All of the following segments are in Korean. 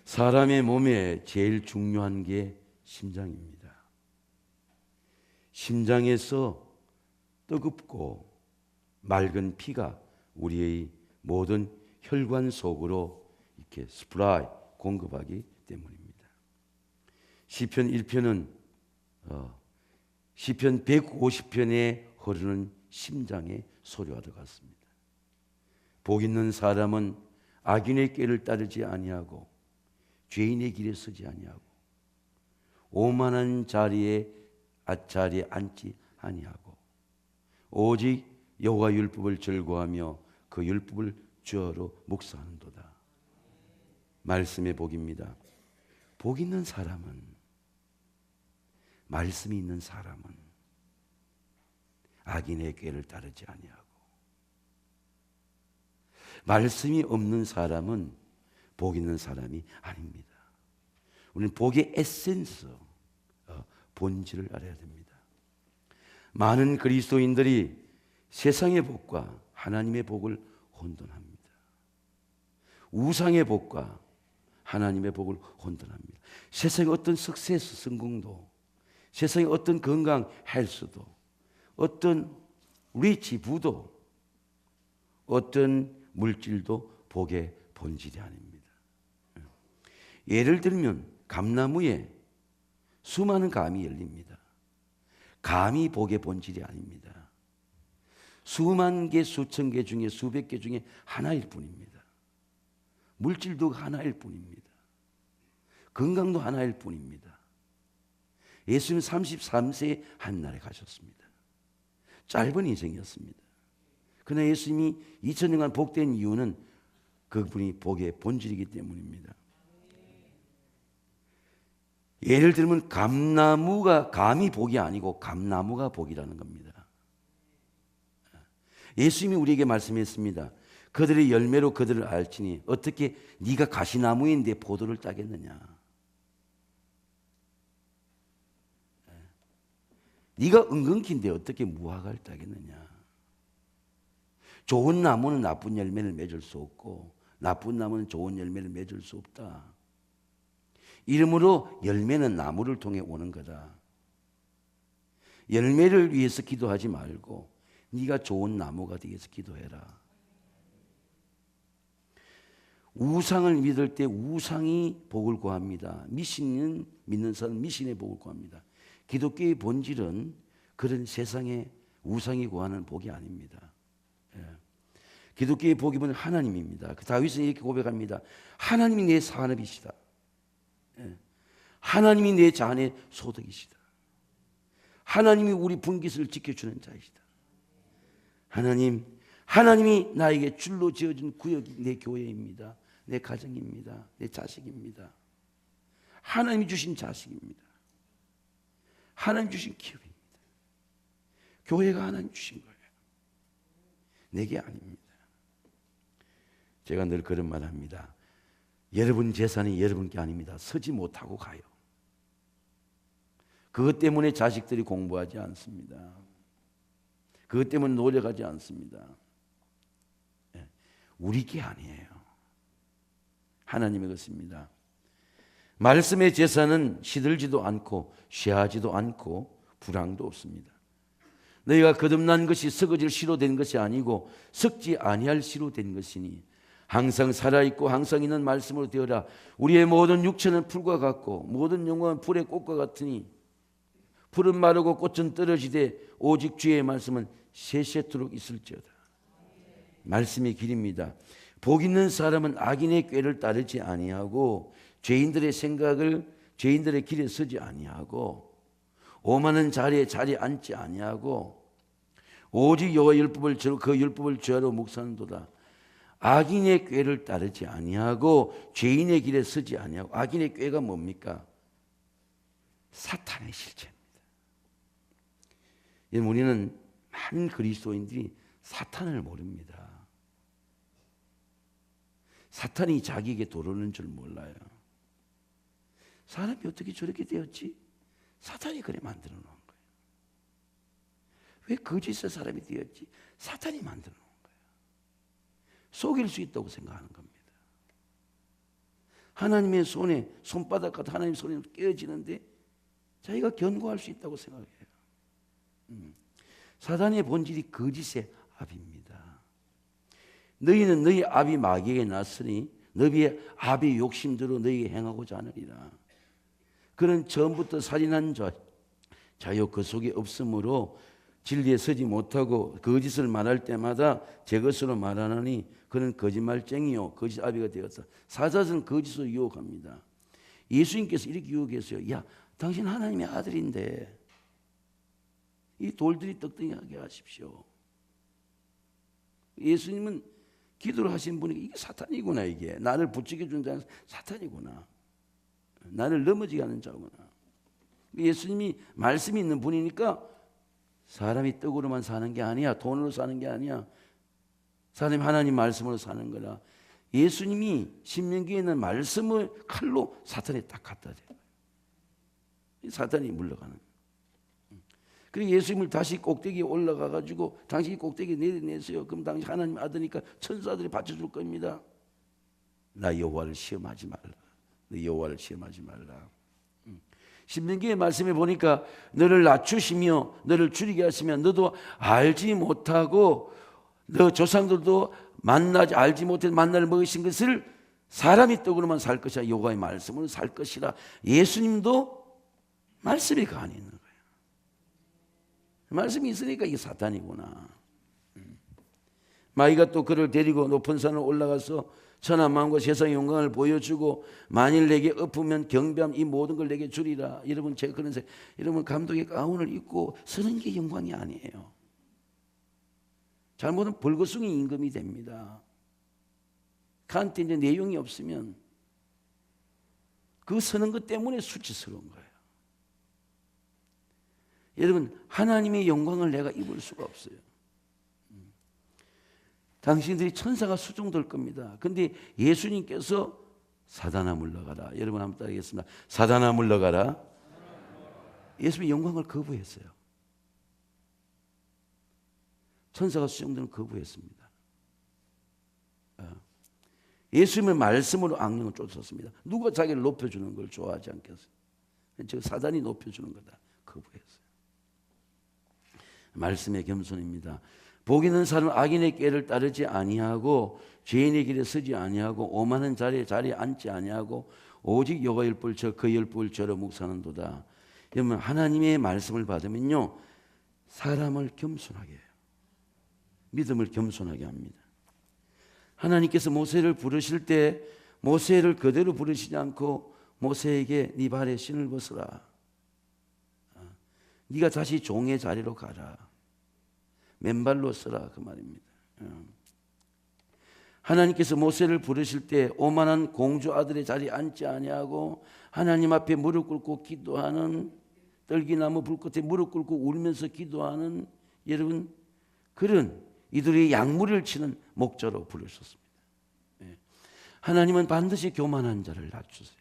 사람의 몸에 제일 중요한 게 심장입니다. 심장에서 뜨겁고 맑은 피가 우리의 모든 혈관 속으로 이렇게 스프라이 공급하기 때문입니다. 시편 1편은 시편 150편에 흐르는 심장의 소리와 같습니다. 복 있는 사람은 악인의 꾀를 따르지 아니하고 죄인의 길에 서지 아니하고 오만한 자리에 앉지 아니하고 오직 여호와 율법을 즐거워하며 그 율법을 주어로 묵상하는도다. 말씀의 복입니다. 복 있는 사람은, 말씀이 있는 사람은 악인의 꾀를 따르지 아니하고, 말씀이 없는 사람은 복 있는 사람이 아닙니다. 우리는 복의 에센스, 본질을 알아야 됩니다. 많은 그리스도인들이 세상의 복과 하나님의 복을 혼돈합니다. 우상의 복과 하나님의 복을 혼돈합니다. 세상의 어떤 석세스 성공도, 세상의 어떤 건강 헬스도, 어떤 리치 부도, 어떤 물질도 복의 본질이 아닙니다. 예를 들면 감나무에 수많은 감이 열립니다. 감이 복의 본질이 아닙니다. 수만 개, 수천 개 중에 수백 개 중에 하나일 뿐입니다. 물질도 하나일 뿐입니다. 건강도 하나일 뿐입니다. 예수님 33세에 한날에 가셨습니다. 짧은 인생이었습니다. 그러나 예수님이 2000년간 복된 이유는 그분이 복의 본질이기 때문입니다. 예를 들면 감이 복이 아니고 감나무가 복이라는 겁니다. 예수님이 우리에게 말씀했습니다. 그들의 열매로 그들을 알지니 어떻게 네가 가시나무인데 포도를 따겠느냐. 네가 은근키인데 어떻게 무화과를 따겠느냐. 좋은 나무는 나쁜 열매를 맺을 수 없고 나쁜 나무는 좋은 열매를 맺을 수 없다. 이러므로 열매는 나무를 통해 오는 거다. 열매를 위해서 기도하지 말고 네가 좋은 나무가 되기 위해서 기도해라. 우상을 믿을 때 우상이 복을 구합니다. 미신은 믿는 사람은 미신의 복을 구합니다. 기독교의 본질은 그런 세상의 우상이 구하는 복이 아닙니다. 기독교의 복이 뭐냐? 하나님입니다. 다윗은 이렇게 고백합니다. 하나님이 내 산업이시다. 하나님이 내 잔의 소득이시다. 하나님이 우리 분깃을 지켜주는 자이시다. 하나님이 나에게 줄로 지어준 구역이 내 교회입니다. 내 가정입니다. 내 자식입니다. 하나님이 주신 자식입니다. 하나님 주신 기업입니다. 교회가 하나님 주신 거예요. 내게 아닙니다. 제가 늘 그런 말 합니다. 여러분 재산이 여러분께 아닙니다. 서지 못하고 가요. 그것 때문에 자식들이 공부하지 않습니다. 그것 때문에 노력하지 않습니다. 우리 게 아니에요. 하나님의 것입니다. 말씀의 재산은 시들지도 않고 쇠하지도 않고 불황도 없습니다. 너희가 거듭난 것이 썩어질 씨로 된 것이 아니고 썩지 아니할 씨로 된 것이니 항상 살아있고 항상 있는 말씀으로 되어라. 우리의 모든 육체는 풀과 같고 모든 영혼은 풀의 꽃과 같으니 풀은 마르고 꽃은 떨어지되 오직 주의 말씀은 세세토록 있을지어다. 말씀이 길입니다. 복 있는 사람은 악인의 꾀를 따르지 아니하고 죄인들의 길에 서지 아니하고 오만한 자리에 앉지 아니하고 오직 여호와 율법을 그 율법을 주야로 묵상하는도다. 악인의 꾀를 따르지 아니하고 죄인의 길에 서지 아니하고. 악인의 꾀가 뭡니까? 사탄의 실체입니다. 우리는 많은 그리스도인들이 사탄을 모릅니다. 사탄이 자기에게 들어오는 줄 몰라요. 사람이 어떻게 저렇게 되었지? 사탄이 그래 만들어 놓은 거예요. 왜 거짓의 사람이 되었지? 사탄이 만들어 놓은 거예요. 속일 수 있다고 생각하는 겁니다. 하나님의 손에 손바닥 같은 하나님의 손에 깨어지는데 자기가 견고할 수 있다고 생각해요. 사단의 본질이 거짓의 압입니다. 너희는 너희 압이 마귀에게 났으니 너희의 압이 욕심대로 너희에게 행하고자 하느니라. 그는 처음부터 살인한 자요 그 속에 없으므로 진리에 서지 못하고 거짓을 말할 때마다 제 것으로 말하느니 그는 거짓말쟁이요 거짓 아비가 되었다. 사자는 거짓으로 유혹합니다. 예수님께서 이렇게 유혹했어요. 야, 당신 하나님의 아들인데 이 돌들이 떡덩이하게 하십시오. 예수님은 기도를 하신 분이 이게 사탄이구나. 이게 나를 부추겨 준 자는 사탄이구나. 나를 넘어지게 하는 자구나. 예수님이 말씀이 있는 분이니까 사람이 떡으로만 사는 게 아니야. 돈으로 사는 게 아니야. 사람이 하나님 말씀으로 사는 거라. 예수님이 신명기에 있는 말씀을 칼로 사탄에 딱 갖다 대요. 사탄이 물러가는. 그리고 예수님을 다시 꼭대기에 올라가 가지고 당신이 꼭대기에 내려내세요. 그럼 당신 하나님 아들이니까 천사들이 받쳐줄 겁니다. 나 여호와를 시험하지 말라. 너 여호와를 시험하지 말라. 신명기의 말씀에 보니까 너를 낮추시며 너를 줄이게 하시면 너도 알지 못하고 너 조상들도 알지 못해서 만나를 먹으신 것을 사람이 떡으로만 살 것이라 여호와의 말씀으로 살 것이라. 예수님도 말씀이 그 안에 있는 거예요. 말씀이 있으니까 이게 사탄이구나. 마귀가 또 그를 데리고 높은 산을 올라가서 천하 만국과 세상의 영광을 보여주고 만일 내게 엎으면 경배함 이 모든 걸 내게 주리라. 여러분 제가 그런 생각, 여러분 감독의 가운을 입고 서는 게 영광이 아니에요. 잘못은 벌거숭이 임금이 됩니다. 그한테 이제 내용이 없으면 그 서는 것 때문에 수치스러운 거예요. 여러분 하나님의 영광을 내가 입을 수가 없어요. 당신들이 천사가 수종될 겁니다. 그런데 예수님께서 사단아 물러가라. 여러분 한번 따르겠습니다. 사단아 물러가라. 예수님의 영광을 거부했어요. 천사가 수종되는 거부했습니다. 예수님의 말씀으로 악령을 쫓았습니다. 누가 자기를 높여주는 걸 좋아하지 않겠어요? 저 사단이 높여주는 거다. 거부했어요. 말씀의 겸손입니다. 복 있는 사람은 악인의 꾀를 따르지 아니하고 죄인의 길에 서지 아니하고 오만한 자리에 앉지 아니하고 오직 여호와의 뿔 저 그의 뿔 저러 묵사는도다. 여러분 하나님의 말씀을 받으면요 사람을 겸손하게 해요. 믿음을 겸손하게 합니다. 하나님께서 모세를 부르실 때 모세를 그대로 부르시지 않고 모세에게 네 발에 신을 벗으라. 네가 다시 종의 자리로 가라. 맨발로 서라 그 말입니다. 하나님께서 모세를 부르실 때 오만한 공주 아들의 자리에 앉지 아니하고 하나님 앞에 무릎 꿇고 기도하는 떨기나무 불꽃에 무릎 꿇고 울면서 기도하는 여러분 그런 이들이 양무리를 치는 목자로 부르셨습니다. 하나님은 반드시 교만한 자를 낮추세요.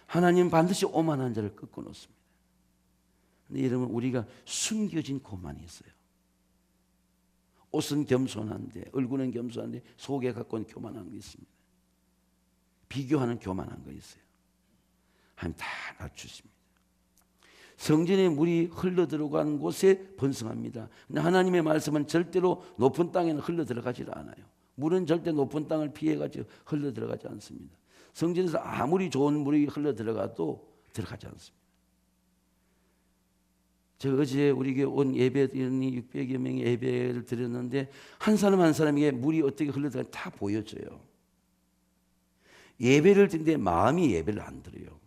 하나님은 반드시 오만한 자를 꺾어 놓습니다. 근데 여러분 우리가 숨겨진 고만이 있어요. 옷은 겸손한데 얼굴은 겸손한데 속에 갖고 있는 교만한 게 있습니다. 비교하는 교만한 거 있어요. 하나님 다 낮추십니다. 성전의 물이 흘러들어간 곳에 번성합니다. 근데 하나님의 말씀은 절대로 높은 땅에는 흘러들어가지 않아요. 물은 절대 높은 땅을 피해가지고 흘러들어가지 않습니다. 성전에서 아무리 좋은 물이 흘러들어가도 들어가지 않습니다. 제가 어제 우리 교회 온 예배드리니 600여 명의 예배를 드렸는데 한 사람 한 사람에게 물이 어떻게 흘러들어가는지 다 보여줘요. 예배를 드리는데 마음이 예배를 안 드려요.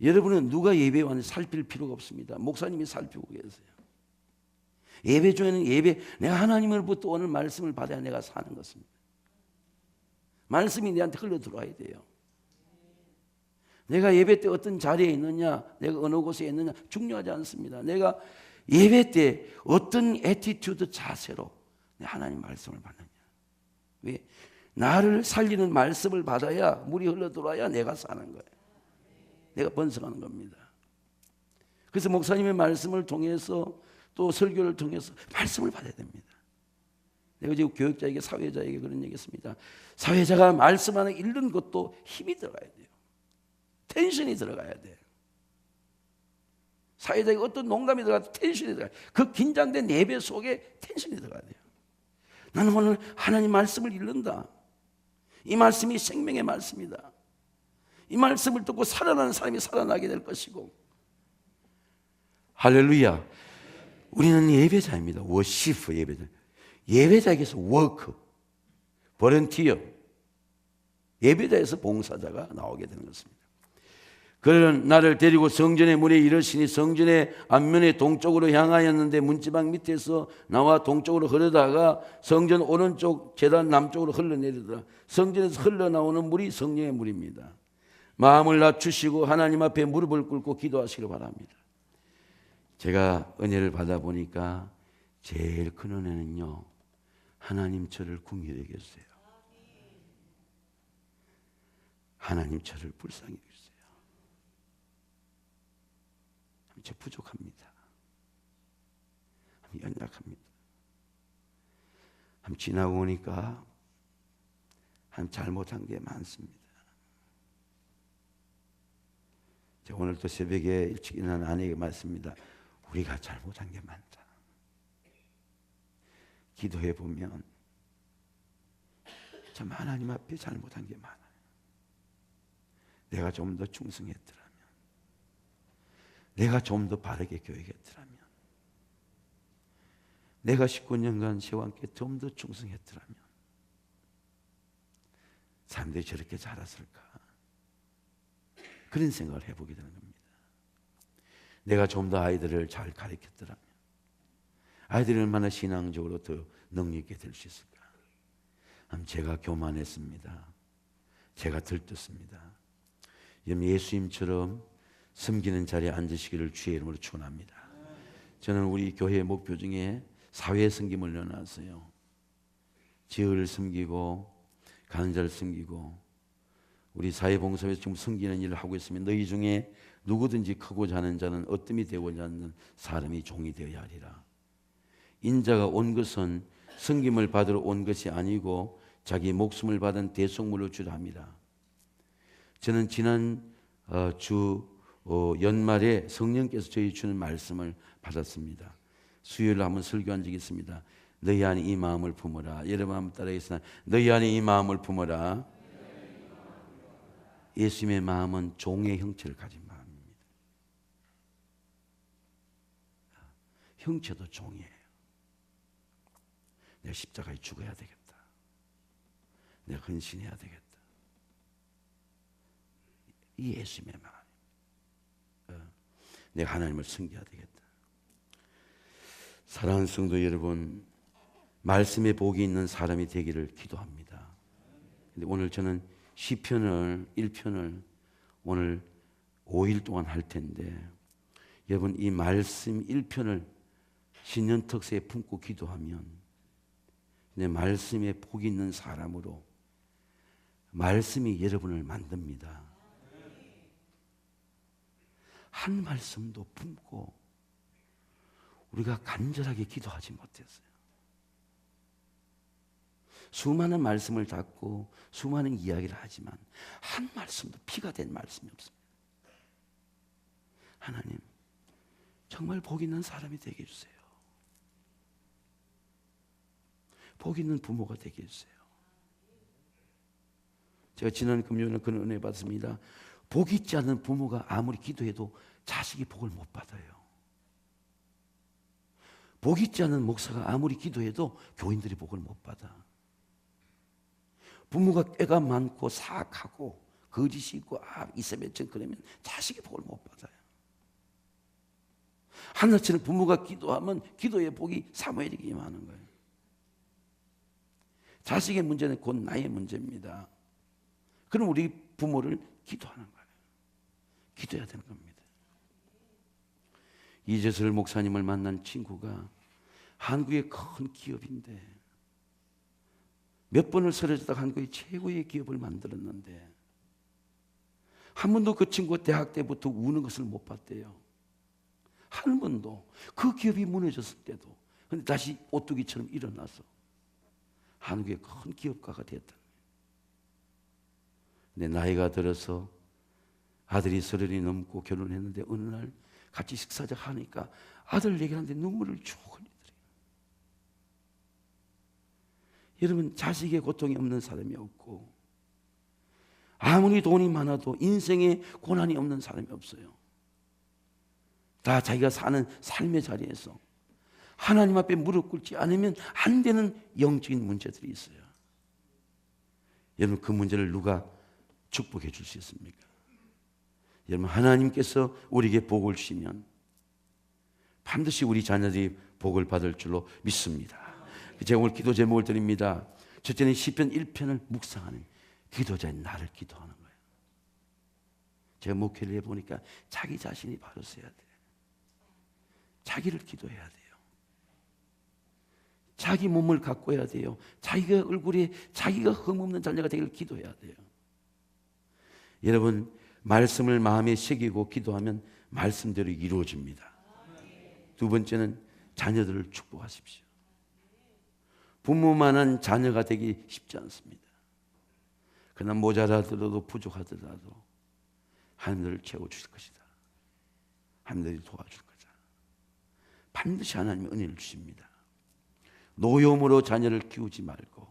여러분은 누가 예배에 왔는지 살필 필요가 없습니다. 목사님이 살피고 계세요. 예배 중에는 내가 하나님으로부터 오늘 말씀을 받아야 내가 사는 것입니다. 말씀이 내한테 흘러들어와야 돼요. 내가 예배 때 어떤 자리에 있느냐, 내가 어느 곳에 있느냐 중요하지 않습니다. 내가 예배 때 어떤 애티튜드 자세로 내 하나님 말씀을 받느냐. 왜? 나를 살리는 말씀을 받아야 물이 흘러들어와야 내가 사는 거예요. 내가 번성하는 겁니다. 그래서 목사님의 말씀을 통해서 또 설교를 통해서 말씀을 받아야 됩니다. 내가 지금 교육자에게 사회자에게 그런 얘기했습니다. 사회자가 말씀 하나 읽는 것도 힘이 들어가야 돼요. 텐션이 들어가야 돼요. 사회자에게 어떤 농담이 들어가도 텐션이 들어가요. 그 긴장된 예배 속에 텐션이 들어가야 돼요. 나는 오늘 하나님 말씀을 읽는다. 이 말씀이 생명의 말씀이다. 이 말씀을 듣고 살아나는 사람이 살아나게 될 것이고, 할렐루야. 우리는 예배자입니다. 워시프 예배자. 예배자에게서 워크, 보런티어, 예배자에서 봉사자가 나오게 되는 것입니다. 그는 나를 데리고 성전의 문에 이르시니 성전의 앞면에 동쪽으로 향하였는데 문지방 밑에서 나와 동쪽으로 흐르다가 성전 오른쪽 제단 남쪽으로 흘러내리더라. 성전에서 흘러나오는 물이 성령의 물입니다. 마음을 낮추시고 하나님 앞에 무릎을 꿇고 기도하시길 바랍니다. 제가 은혜를 받아보니까 제일 큰 은혜는요, 하나님 저를 긍휼히 여겼어요. 하나님 저를 불쌍히 여겼어요. 저 부족합니다. 연약합니다. 지나고 오니까 잘못한 게 많습니다. 제가 오늘 또 새벽에 일찍 일어난 아내에게 말씀입니다. 우리가 잘못한 게 많다. 기도해 보면 참 하나님 앞에 잘못한 게 많아요. 내가 좀 더 충성했더라면, 내가 좀 더 바르게 교육했더라면, 내가 19년간 세왕께 좀 더 충성했더라면 사람들이 저렇게 자랐을까? 그런 생각을 해보게 되는 겁니다. 내가 좀 더 아이들을 잘 가르쳤더라면 아이들이 얼마나 신앙적으로 더 능력 있게 될 수 있을까? 제가 교만했습니다. 제가 들떴습니다. 예수님처럼 섬기는 자리에 앉으시기를 주의 이름으로 축원합니다. 저는 우리 교회의 목표 중에 사회 섬김을 넣어놨어요. 지역을 섬기고 가는 자를 섬기고, 우리 사회봉사에서 지금 섬기는 일을 하고 있으면 너희 중에 누구든지 크고자 하는 자는 어뜸이 되고자 하는 사람이 종이 되어야 하리라. 인자가 온 것은 섬김을 받으러 온 것이 아니고 자기 목숨을 받은 대속물로 주라 합니다. 저는 지난 주 연말에 성령께서 저희 주는 말씀을 받았습니다. 수요일에 한번 설교한 적이 있습니다. 너희 안에 이 마음을 품어라. 여러분 한번 따라하겠습니다. 너희 안에 이 마음을 품어라. 예수님의 마음은 종의 형체를 가진 마음입니다. 형체도 종이에요. 내가 십자가에 죽어야 되겠다. 내가 헌신해야 되겠다. 이 예수님의 마음. 내가 하나님을 섬겨야 되겠다. 사랑하는 성도 여러분, 말씀에 복이 있는 사람이 되기를 기도합니다. 근데 오늘 저는 시편을 1편을 오늘 5일 동안 할 텐데, 여러분 이 말씀 1편을 신년 특세에 품고 기도하면 내 말씀에 복이 있는 사람으로 말씀이 여러분을 만듭니다. 한 말씀도 품고 우리가 간절하게 기도하지 못했어요. 수많은 말씀을 듣고 수많은 이야기를 하지만 한 말씀도 피가 된 말씀이 없습니다. 하나님, 정말 복 있는 사람이 되게 해주세요. 복 있는 부모가 되게 해주세요. 제가 지난 금요일에 그런 은혜 받습니다. 복 있지 않은 부모가 아무리 기도해도 자식이 복을 못 받아요. 복 있지 않은 목사가 아무리 기도해도 교인들이 복을 못 받아. 부모가 꾀가 많고 사악하고 거짓이 있고 이세매천 그러면 자식이 복을 못 받아요. 하나처럼 부모가 기도하면 기도의 복이 사무엘에게 임하는 거예요. 자식의 문제는 곧 나의 문제입니다. 그럼 우리 부모를 기도하는 거예요. 기도해야 되는 겁니다. 이재설 목사님을 만난 친구가 한국의 큰 기업인데 몇 번을 쓰러지다가 한국의 최고의 기업을 만들었는데 한 번도 그 친구가 대학 때부터 우는 것을 못 봤대요. 한 번도. 그 기업이 무너졌을 때도. 근데 다시 오뚜기처럼 일어나서 한국의 큰 기업가가 되었다. 근데 나이가 들어서 아들이 30이 넘고 결혼했는데 어느 날 같이 식사를 하니까 아들 얘기하는데 눈물을 쭉 흘리더래요. 여러분, 자식의 고통이 없는 사람이 없고 아무리 돈이 많아도 인생에 고난이 없는 사람이 없어요. 다 자기가 사는 삶의 자리에서 하나님 앞에 무릎 꿇지 않으면 안 되는 영적인 문제들이 있어요. 여러분, 그 문제를 누가 축복해 줄 수 있습니까? 여러분, 하나님께서 우리에게 복을 주시면 반드시 우리 자녀들이 복을 받을 줄로 믿습니다. 제가 오늘 기도 제목을 드립니다. 첫째는 시편 1편을 묵상하는 기도자인 나를 기도하는 거예요. 제가 목회를 해보니까 자기 자신이 바로 서야 돼요. 자기를 기도해야 돼요. 자기 몸을 가꿔야 돼요. 자기가 얼굴에 자기가 흠없는 자녀가 되기를 기도해야 돼요. 여러분, 말씀을 마음에 새기고 기도하면 말씀대로 이루어집니다. 두 번째는 자녀들을 축복하십시오. 부모만한 자녀가 되기 쉽지 않습니다. 그러나 모자라더라도 부족하더라도 하나님을 채워주실 것이다. 하나님들이 도와줄 거다. 반드시 하나님이 은혜를 주십니다. 노여움으로 자녀를 키우지 말고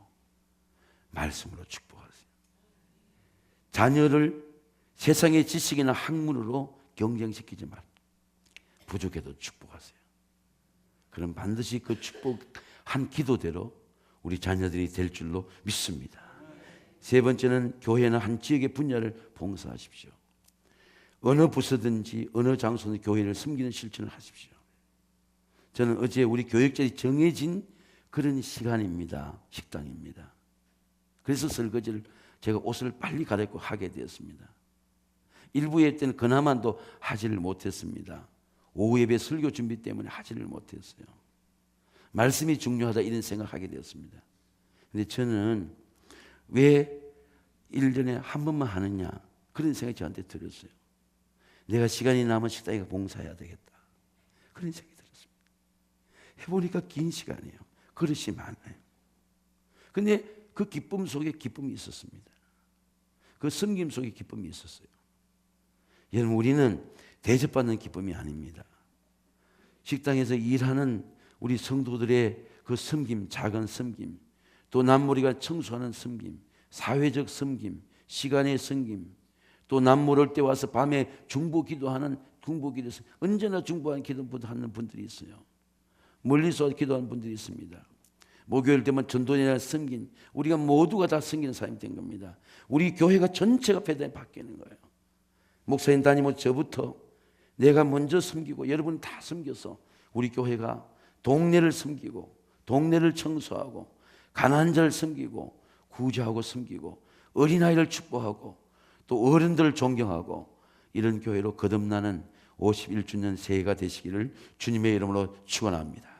말씀으로 축복하세요. 자녀를 세상의 지식이나 학문으로 경쟁시키지 말고 부족해도 축복하세요. 그럼 반드시 그 축복한 기도대로 우리 자녀들이 될 줄로 믿습니다. 세 번째는 교회나 한 지역의 분야를 봉사하십시오. 어느 부서든지 어느 장소든 교회를 섬기는 실천을 하십시오. 저는 어제 우리 교육자들이 정해진 그런 시간입니다. 식당입니다. 그래서 설거지를 제가 옷을 빨리 갈아입고 하게 되었습니다. 일부 예배 때는 그나마도 하지를 못했습니다. 오후 예배 설교 준비 때문에 하지를 못했어요. 말씀이 중요하다 이런 생각하게 되었습니다. 그런데 저는 왜 1년에 한 번만 하느냐 그런 생각이 저한테 들었어요. 내가 시간이 남은 식당에 봉사해야 되겠다 그런 생각이 들었습니다. 해보니까 긴 시간이에요. 그릇이 많아요. 그런데 그 기쁨 속에 기쁨이 있었습니다. 그 섬김 속에 기쁨이 있었어요. 여러분, 우리는 대접받는 기쁨이 아닙니다. 식당에서 일하는 우리 성도들의 그 섬김, 작은 섬김, 또 남모리가 청소하는 섬김, 사회적 섬김, 시간의 섬김, 또 남모를 때 와서 밤에 중보 기도하는 중보 기도에서 언제나 중보하는 기도하는 분들이 있어요. 멀리서 기도하는 분들이 있습니다. 목요일 되면 전도연합 섬긴 우리가 모두가 다 섬기는 사람이 된 겁니다. 우리 교회가 전체가 배당이 바뀌는 거예요. 목사님 다니면 저부터 내가 먼저 섬기고 여러분 다 섬겨서 우리 교회가 동네를 섬기고 동네를 청소하고 가난한 자를 섬기고 구제하고 섬기고 어린아이를 축복하고 또 어른들을 존경하고 이런 교회로 거듭나는 51주년 새해가 되시기를 주님의 이름으로 축원합니다.